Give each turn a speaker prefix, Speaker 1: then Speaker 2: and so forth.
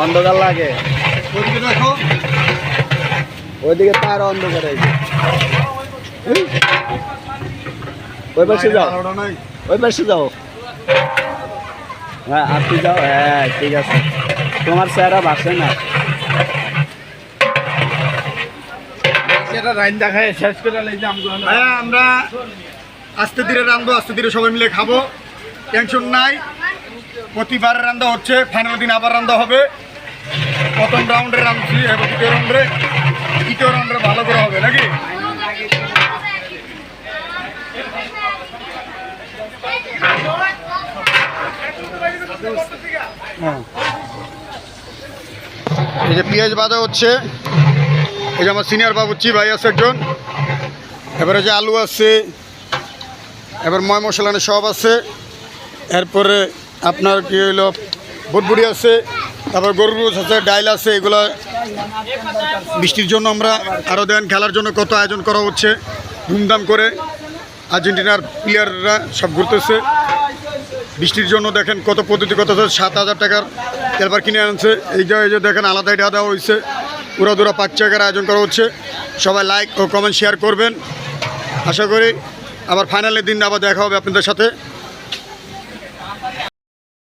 Speaker 1: অন্ধকার লাগে
Speaker 2: ওইদিকে দেখো,
Speaker 1: ওইদিকে তো আরো অন্ধকার হয়েছে। ওই পাশে যাও,
Speaker 2: আলোটা নাই।
Speaker 1: ওই পাশে যাও। হ্যাঁ আপনি যাও, হ্যাঁ ঠিক আছে। তোমার চেহারা ভাসে না।
Speaker 3: সেটা রাইন দেখায় শেষ করে লাইছে আমগুলো।
Speaker 2: হ্যাঁ, আমরা আস্তে ধীরে রান্ধবো, আস্তে ধীরে সবাই মিলে খাবো, টেনশন নাই। প্রতিবার রান্না হচ্ছে, ফাইনাল দিন আবার রান্না হবে। প্রথম রাউন্ডে রাঁধছি, এবার দ্বিতীয় রাউন্ডে ভালো করে হবে নাকি?
Speaker 1: হ্যাঁ
Speaker 2: এই যে পেঁয়াজ বাঁধা হচ্ছে, এই যে আমার সিনিয়র বাবুচ্চি ভাই আছে একজন, এবারে যে আলু আছে, এবার ময় মশলা সব আছে, এরপরে আপনার কি হইলো বুটবুড়ি আছে, তারপর গরুর গোশ আছে, ডাইল আছে। এগুলো বৃষ্টির জন্য আমরা আরও দেন খেলার জন্য কত আয়োজন করা হচ্ছে ধুমধাম করে। আর্জেন্টিনার প্লেয়াররা সব ঘুরতেছে বৃষ্টির জন্য। দেখেন কত পদ্ধতি, কত 7,000 টাকার তেলবার কিনে আনছে। এই যে দেখেন আলাদাই দেওয়া দেওয়া হয়েছে, উড়াদুরা 5 টাকার আয়োজন করা হচ্ছে। সবাই লাইক ও কমেন্ট শেয়ার করবেন। আশা করি আবার ফাইনালের দিন আবার দেখা হবে আপনাদের সাথে।